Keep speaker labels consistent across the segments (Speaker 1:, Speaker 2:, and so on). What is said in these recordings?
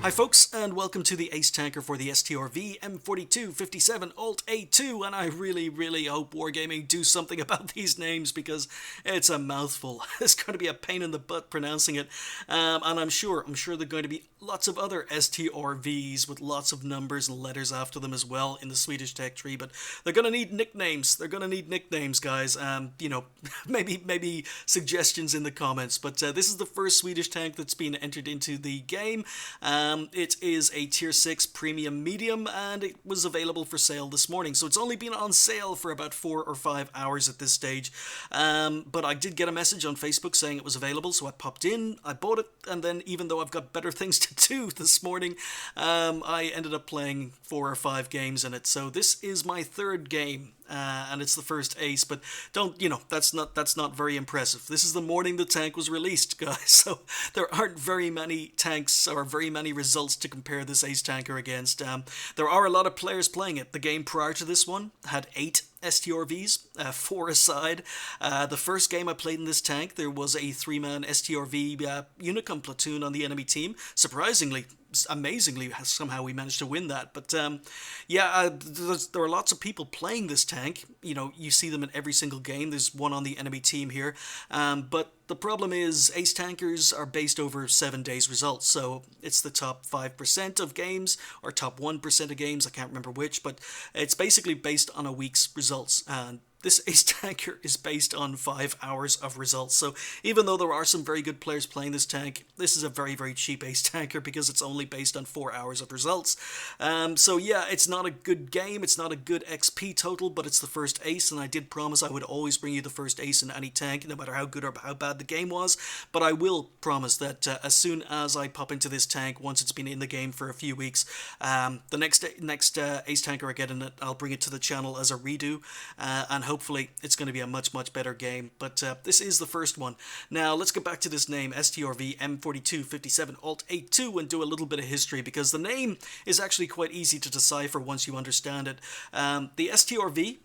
Speaker 1: Hi folks, and welcome to the Ace Tanker for the Strv M4257 Alt A2, and I really hope Wargaming do something about these names because it's a mouthful. It's going to be a pain in the butt pronouncing it, and I'm sure there are going to be lots of other STRVs with lots of numbers and letters after them as well in the Swedish tech tree, but they're going to need nicknames. They're going to need nicknames, guys. Maybe suggestions in the comments, but this is the first Swedish tank that's been entered into the game. It is a tier 6 premium medium, and it was available for sale this morning, so it's only been on sale for about 4 or 5 hours at this stage, but I did get a message on Facebook saying it was available, so I popped in, I bought it, and then even though I've got better things to do this morning, I ended up playing 4 or 5 games in it. So this is my third game, and it's the first ace, but that's not very impressive. This is the morning the tank was released, guys, so there aren't very many tanks or very many results to compare this ace tanker against. There are a lot of players playing it. The game prior to this one had 8 STRVs, 4 aside. The first game I played in this tank, there was a 3-man STRV Unicum platoon on the enemy team. Surprisingly, amazingly, somehow we managed to win that. But there are lots of people playing this tank. You see them in every single game. There's one on the enemy team here. But the problem is ace tankers are based over 7 days results, so it's the top 5% of games, or top 1% of games, I can't remember which, but it's basically based on a week's results, and this ace tanker is based on 5 hours of results. So even though there are some very good players playing this tank, this is a very cheap ace tanker because it's only based on 4 hours of results. So yeah, it's not a good game, it's not a good XP total, but it's the first ace, and I did promise I would always bring you the first ace in any tank, no matter how good or how bad the game was. But I will promise that as soon as I pop into this tank, once it's been in the game for a few weeks, the next ace tanker I get in it, I'll bring it to the channel as a redo, and hopefully it's going to be a much better game. But this is the first one. Now let's get back to this name, STRV M4257 Alt A2, and do a little bit of history, because the name is actually quite easy to decipher once you understand it. The STRV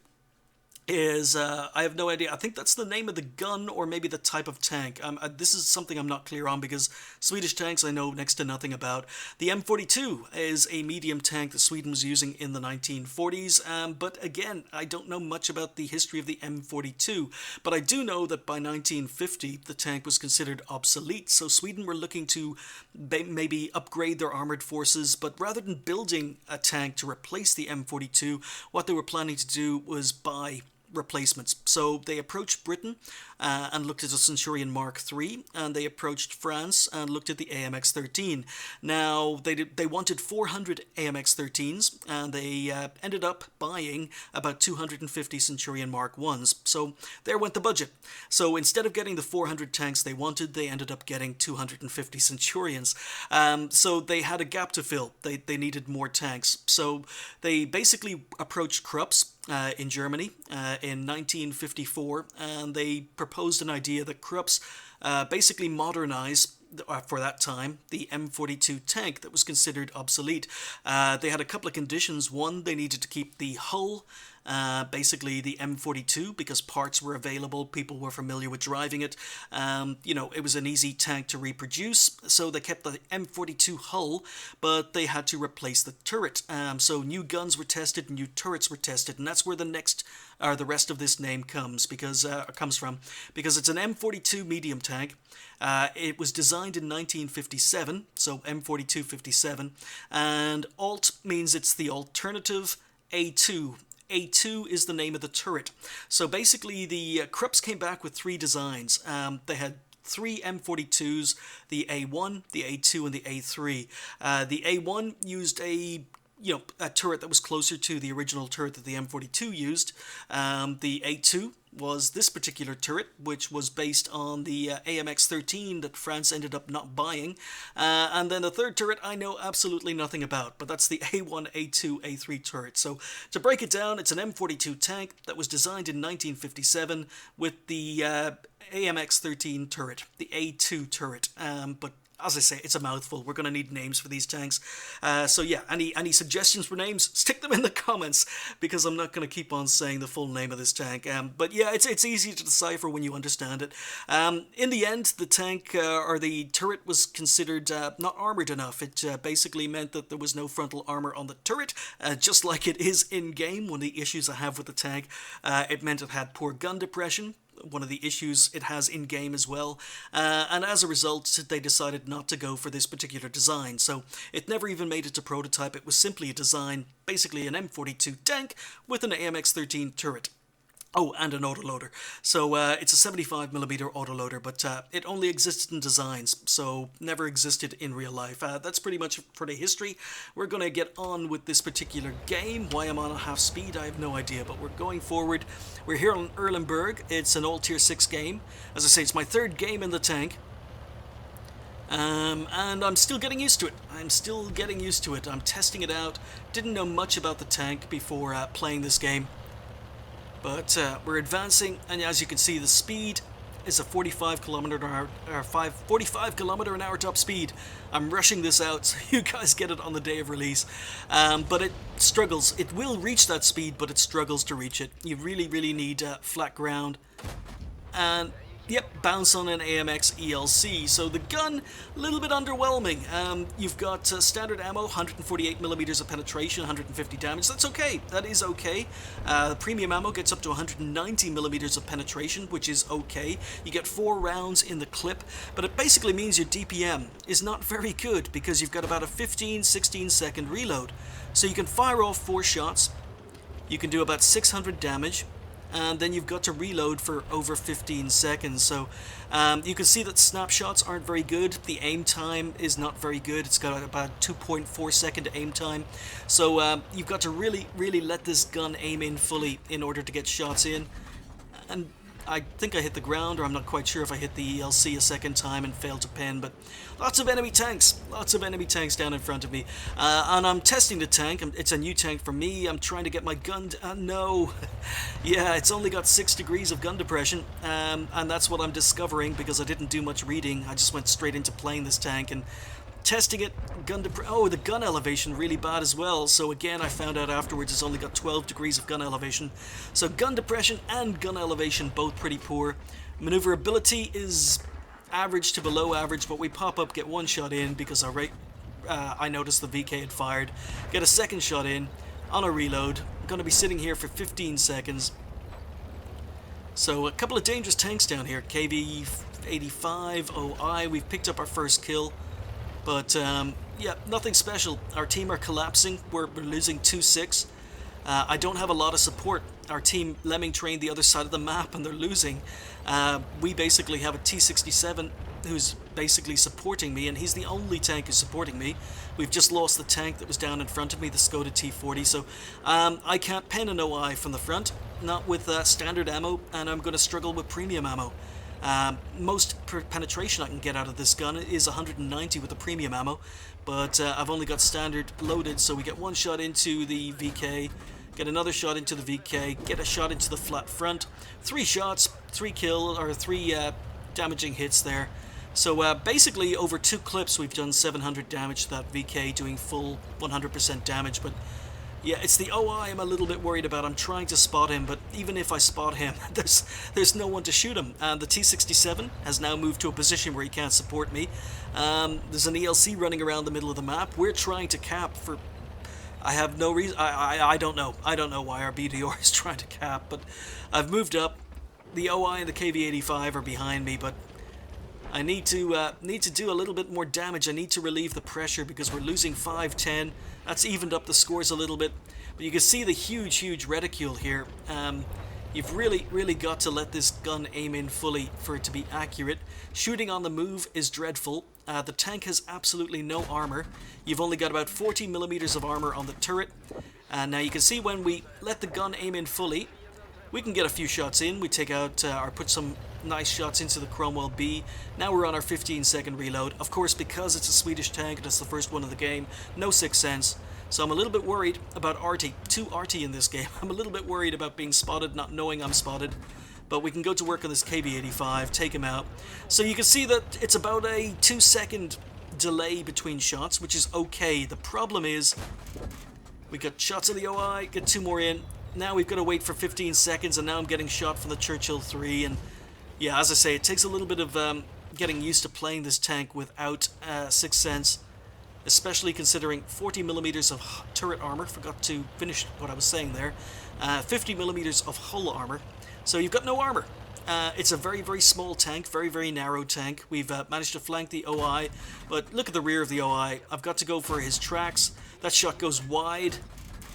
Speaker 1: is, I have no idea, I think that's the name of the gun or maybe the type of tank. This is something I'm not clear on because Swedish tanks I know next to nothing about. The M42 is a medium tank that Sweden was using in the 1940s, but again, I don't know much about the history of the M42, but I do know that by 1950 the tank was considered obsolete, so Sweden were looking to maybe upgrade their armoured forces, but rather than building a tank to replace the M42, what they were planning to do was buy replacements. So they approached Britain and looked at the Centurion Mark III, and they approached France and looked at the AMX-13. Now they wanted 400 AMX-13s, and they ended up buying about 250 Centurion Mark Is. So there went the budget. So instead of getting the 400 tanks they wanted, they ended up getting 250 Centurions. So they had a gap to fill. They needed more tanks. So they basically approached Krups in Germany in 1954, and they proposed an idea that Krups basically modernize, for that time, the M42 tank that was considered obsolete. They had a couple of conditions. One, they needed to keep the hull, basically the M42, because parts were available, people were familiar with driving it. It was an easy tank to reproduce, so they kept the M42 hull, but they had to replace the turret. So new guns were tested, new turrets were tested, and that's where the rest of this name comes from, because it's an M42 medium tank. It was designed in 1957, so M4257, and Alt means it's the alternative. A2 is the name of the turret. So basically the Krups came back with 3 designs. They had 3 M42s, the A1, the A2, and the A3. The A1 used a turret that was closer to the original turret that the M42 used. The A2 was this particular turret, which was based on the AMX-13 that France ended up not buying. And then the third turret I know absolutely nothing about, but that's the A1, A2, A3 turret. So to break it down, it's an M42 tank that was designed in 1957 with the AMX-13 turret, the A2 turret. But as I say, it's a mouthful. We're going to need names for these tanks. So yeah, any suggestions for names, stick them in the comments, because I'm not going to keep on saying the full name of this tank. But yeah, it's easy to decipher when you understand it. In the end, the tank, or the turret, was considered not armored enough. It basically meant that there was no frontal armor on the turret, just like it is in-game. One of the issues I have with the tank, it meant it had poor gun depression, one of the issues it has in-game as well, and as a result they decided not to go for this particular design, so it never even made it to prototype. It was simply a design, basically an M42 tank with an AMX-13 turret. Oh, and an autoloader. So it's a 75mm autoloader, but it only existed in designs, so never existed in real life. That's pretty much for the history. We're going to get on with this particular game. Why I'm on a half speed, I have no idea, but we're going forward. We're here on Erlenberg. It's an all Tier 6 game. As I say, it's my third game in the tank. And I'm still getting used to it. I'm testing it out. Didn't know much about the tank before playing this game. But we're advancing, and as you can see, the speed is a 45 kilometer an hour top speed. I'm rushing this out so you guys get it on the day of release. But it struggles. It will reach that speed, but it struggles to reach it. You really need flat ground. And yep, bounce on an AMX ELC. So the gun, a little bit underwhelming. You've got standard ammo, 148mm of penetration, 150 damage. That's okay. That is okay. Premium ammo gets up to 190mm of penetration, which is okay. You get 4 rounds in the clip, but it basically means your DPM is not very good because you've got about a 15-16 second reload. So you can fire off 4 shots. You can do about 600 damage. And then you've got to reload for over 15 seconds. So you can see that snapshots aren't very good. The aim time is not very good. It's got about 2.4 second aim time. So you've got to really let this gun aim in fully in order to get shots in. And I think I hit the ground, or I'm not quite sure if I hit the ELC a second time and failed to pen, but lots of enemy tanks down in front of me. And I'm testing the tank. It's a new tank for me. I'm trying to get my gun, no. Yeah, it's only got 6 degrees of gun depression, and that's what I'm discovering because I didn't do much reading. I just went straight into playing this tank and testing it. The gun elevation really bad as well. So again, I found out afterwards it's only got 12 degrees of gun elevation. So gun depression and gun elevation both pretty poor. Maneuverability is average to below average, but we pop up, get 1 shot in because I noticed the VK had fired. Get a 2nd shot in on a reload. I'm going to be sitting here for 15 seconds. So a couple of dangerous tanks down here. KV-85 OI. We've picked up our first kill. But, yeah, nothing special. Our team are collapsing. We're losing 2-6. I don't have a lot of support. Our team lemming trained the other side of the map, and they're losing. We basically have a T-67 who's basically supporting me, and he's the only tank who's supporting me. We've just lost the tank that was down in front of me, the Skoda T-40, so I can't pen an OI from the front, not with standard ammo, and I'm going to struggle with premium ammo. Most penetration I can get out of this gun is 190 with the premium ammo, but I've only got standard loaded, so we get 1 shot into the VK, get another shot into the VK, get a shot into the flat front, 3 shots, 3 damaging hits there. So basically over 2 clips we've done 700 damage to that VK, doing full 100% damage, but yeah, it's the OI I'm a little bit worried about. I'm trying to spot him, but even if I spot him, there's no one to shoot him. And the T-67 has now moved to a position where he can't support me. There's an ELC running around the middle of the map. We're trying to cap for... I have no reason... I don't know. I don't know why our BDR is trying to cap, but I've moved up. The OI and the KV-85 are behind me, but I need to do a little bit more damage. I need to relieve the pressure because we're losing 5-10. That's evened up the scores a little bit. But you can see the huge reticule here. You've really got to let this gun aim in fully for it to be accurate. Shooting on the move is dreadful. The tank has absolutely no armor. You've only got about 40mm of armor on the turret. Now you can see when we let the gun aim in fully, we can get a few shots in. We take out or put some nice shots into the Cromwell B. Now we're on our 15-second reload. Of course, because it's a Swedish tank and it's the first one of the game, no sixth sense. So I'm a little bit worried about arty. 2 arty in this game. I'm a little bit worried about being spotted, not knowing I'm spotted. But we can go to work on this KV-85, take him out. So you can see that it's about a 2-second delay between shots, which is okay. The problem is we got shots of the OI, get 2 more in. Now we've got to wait for 15 seconds, and now I'm getting shot from the Churchill 3. And yeah, as I say, it takes a little bit of getting used to playing this tank without Sixth Sense, especially considering 40 millimeters of turret armor. Forgot to finish what I was saying there. 50 millimeters of hull armor. So you've got no armor. It's a very, very small tank, very, very narrow tank. We've managed to flank the OI, but look at the rear of the OI. I've got to go for his tracks. That shot goes wide.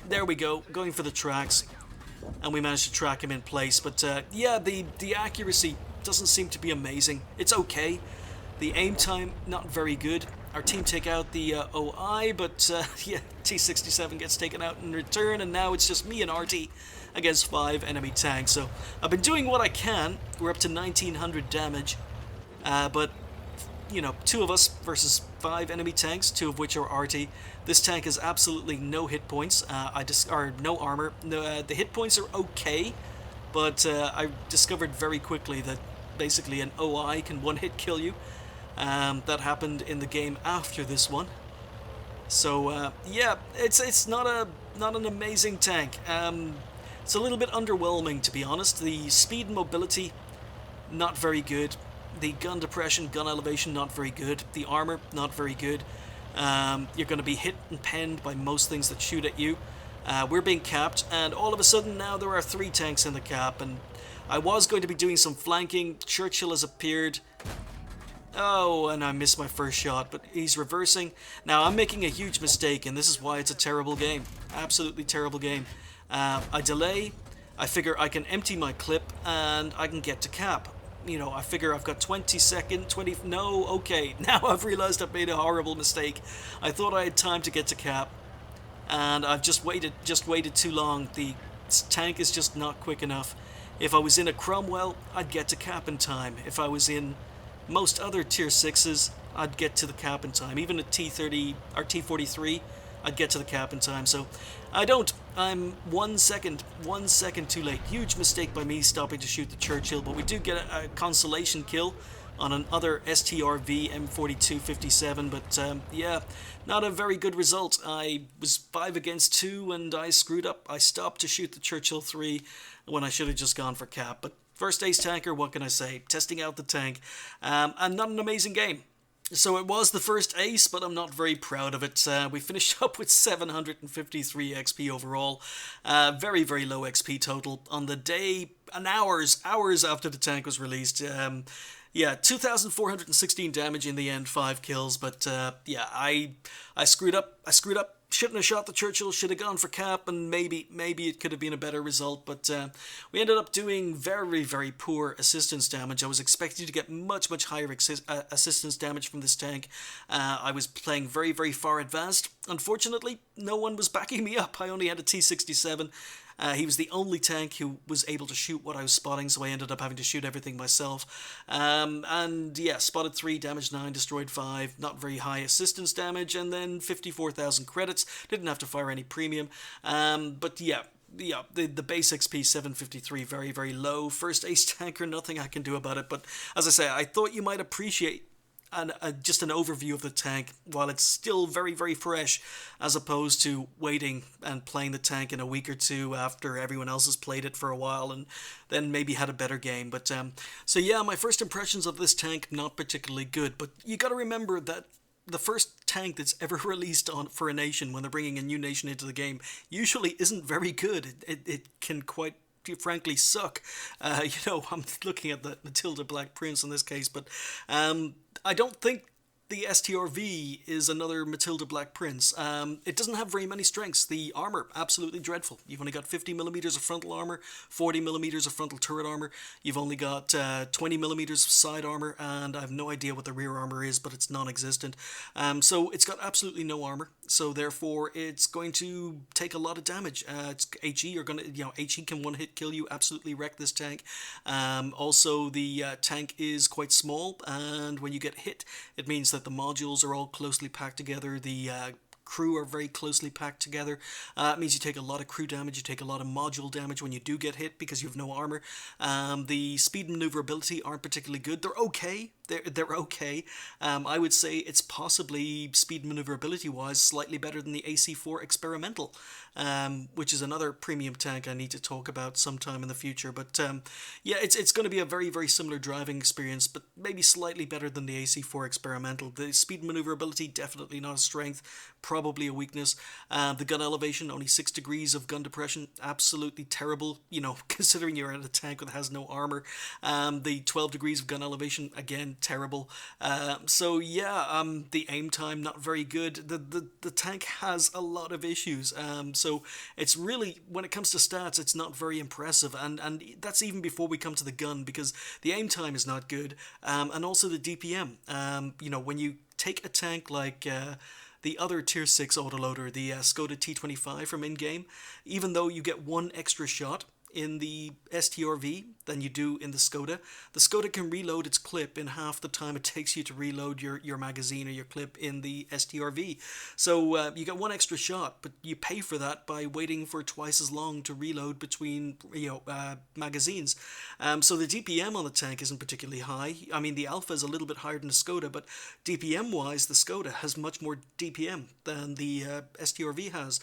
Speaker 1: There we go, going for the tracks, and we managed to track him in place. But yeah, the accuracy doesn't seem to be amazing. It's okay. The aim time, not very good. Our team take out the OI, but yeah, T-67 gets taken out in return, and now it's just me and Artie against 5 enemy tanks. So I've been doing what I can. We're up to 1900 damage, but you know, 2 of us versus 5 enemy tanks, 2 of which are Artie. This tank has absolutely no hit points, or no armor. The hit points are okay, but I discovered very quickly that basically an OI can one-hit kill you. That happened in the game after this one. So yeah, it's not an amazing tank. It's a little bit underwhelming, to be honest. The speed and mobility, not very good. The gun depression, gun elevation, not very good. The armor, not very good. You're going to be hit and penned by most things that shoot at you. We're being capped, and all of a sudden now there are 3 tanks in the cap, and I was going to be doing some flanking. Churchill has appeared. Oh, and I missed my first shot, but he's reversing. Now, I'm making a huge mistake, and this is why it's a terrible game. Absolutely terrible game. I delay. I figure I can empty my clip, and I can get to cap. You know, I figure I've got 20 seconds, 20... No, okay. Now I've realized I've made a horrible mistake. I thought I had time to get to cap, and I've just waited too long. The tank is just not quick enough. If I was in a Cromwell, I'd get to cap in time. If I was in most other tier 6s, I'd get to the cap in time. Even a T30 or T43, I'd get to the cap in time. So I don't. I'm 1 second too late. Huge mistake by me stopping to shoot the Churchill, but we do get a consolation kill on another Strv M4257, but yeah, not a very good result. I was 5 against 2 and I screwed up. I stopped to shoot the Churchill 3 when I should have just gone for cap, but first ace tanker, what can I say? Testing out the tank, and not an amazing game. So it was the first ace, but I'm not very proud of it. We finished up with 753 XP overall. Very, very low XP total on the day, and hours after the tank was released. Yeah, 2,416 damage in the end, 5 kills, but yeah, I screwed up. Shouldn't have shot the Churchill, should have gone for cap, and maybe it could have been a better result, but we ended up doing very, very poor assistance damage. I was expecting to get much higher assistance damage from this tank. I was playing very, very far advanced. Unfortunately, no one was backing me up. I only had a T-67. He was the only tank who was able to shoot what I was spotting, so I ended up having to shoot everything myself. And yeah, spotted 3, damaged 9, destroyed 5, not very high assistance damage, and then 54,000 credits. Didn't have to fire any premium. But yeah, the base XP 753, very, very low. First ace tanker, nothing I can do about it. But as I say, I thought you might appreciate just an overview of the tank while it's still very, very fresh, as opposed to waiting and playing the tank in a week or 2 after everyone else has played it for a while and then maybe had a better game. But so yeah, my first impressions of this tank, not particularly good, but you got to remember that the first tank that's ever released for a nation when they're bringing a new nation into the game usually isn't very good. It can quite frankly suck. You know, I'm looking at the Matilda Black Prince in this case, but I don't think the STRV is another Matilda Black Prince. It doesn't have very many strengths. The armor, absolutely dreadful. You've only got 50 millimeters of frontal armor, 40 millimeters of frontal turret armor. You've only got 20 millimeters of side armor, and I have no idea what the rear armor is, but it's non-existent. So it's got absolutely no armor. So therefore, it's going to take a lot of damage. It's HE are going to, HE can one-hit kill you, absolutely wreck this tank. Also, the tank is quite small, and when you get hit, it means that the modules are all closely packed together. The crew are very closely packed together. It means you take a lot of crew damage, you take a lot of module damage when you do get hit because you have no armor. The speed and maneuverability aren't particularly good. They're okay, they're okay. I would say it's possibly speed and maneuverability wise slightly better than the AC4 Experimental, which is another premium tank I need to talk about sometime in the future. But yeah, it's going to be a very similar driving experience, but maybe slightly better than the AC4 Experimental. The speed and maneuverability definitely not a strength, probably a weakness. The gun elevation, only 6 degrees of gun depression, absolutely terrible. You know, considering you're in a tank that has no armor. The 12 degrees of gun elevation, again, terrible. So yeah, the aim time not very good. The tank has a lot of issues. So it's really, when it comes to stats, it's not very impressive, and that's even before we come to the gun, because the aim time is not good, and also the DPM. You know, when you take a tank like the other Tier 6 autoloader, the Skoda T25 from in-game, even though you get one extra shot in the STRV than you do in the Skoda can reload its clip in half the time it takes you to reload your magazine or your clip in the STRV. So you get one extra shot, but you pay for that by waiting for twice as long to reload between magazines. So the DPM on the tank isn't particularly high. I mean, the Alpha is a little bit higher than the Skoda, but DPM-wise, the Skoda has much more DPM than the STRV has.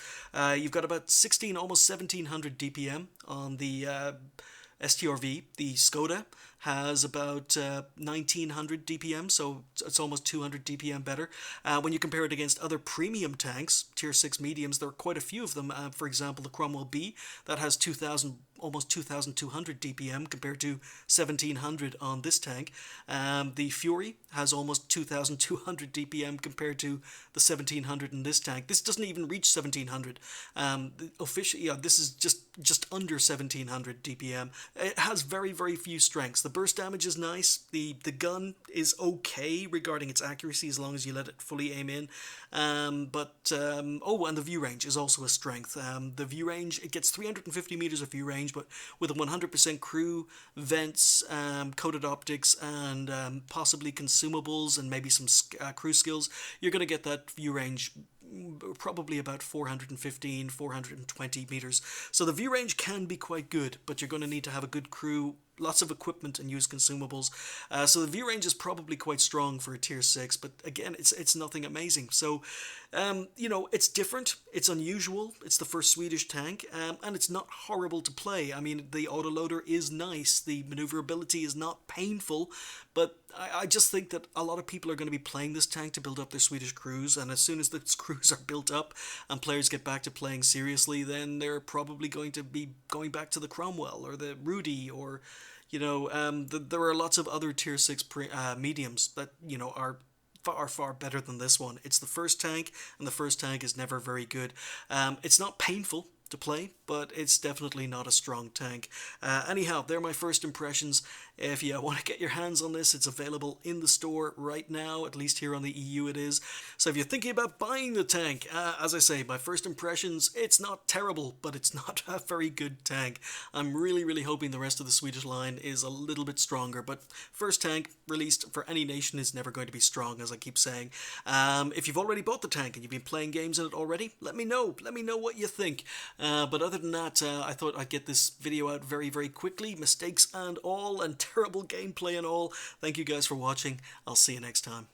Speaker 1: You've got about 16, almost 1700 DPM on the STRV. The Skoda has about 1900 DPM, so it's almost 200 DPM better. When you compare it against other premium tanks, Tier 6 mediums, there are quite a few of them. For example, the Cromwell B, that has 2000, almost 2200 DPM compared to 1700 on this tank. The Fury has almost 2200 DPM compared to the 1700 in this tank. This doesn't even reach 1700. Officially, yeah, this is just under 1700 DPM. It has very few strengths. The burst damage is nice. The gun is okay regarding its accuracy as long as you let it fully aim in. Oh, and the view range is also a strength. The view range, it gets 350 meters of view range, but with a 100% crew, vents, coated optics, and possibly consumables and maybe some crew skills, you're going to get that view range probably about 415, 420 meters. So the view range can be quite good, but you're going to need to have a good crew, lots of equipment, and use consumables. So the view range is probably quite strong for a Tier 6, but again, it's nothing amazing. So, you know, it's different, it's unusual, it's the first Swedish tank, and it's not horrible to play. I mean, the autoloader is nice, the maneuverability is not painful, but I just think that a lot of people are going to be playing this tank to build up their Swedish crews, and as soon as the crews are built up and players get back to playing seriously, then they're probably going to be going back to the Cromwell or the Rudy, or, you know, there are lots of other Tier 6 mediums that, you know, are far better than this one. It's the first tank, and the first tank is never very good. It's not painful to play, but it's definitely not a strong tank. Anyhow, they're my first impressions. If you want to get your hands on this, it's available in the store right now, at least here on the EU it is. So if you're thinking about buying the tank, as I say, my first impressions, it's not terrible, but it's not a very good tank. I'm really hoping the rest of the Swedish line is a little bit stronger, but first tank released for any nation is never going to be strong, as I keep saying. If you've already bought the tank and you've been playing games in it already, let me know what you think. But other than that, I thought I'd get this video out very quickly, mistakes and all, and terrible gameplay and all. Thank you guys for watching. I'll see you next time.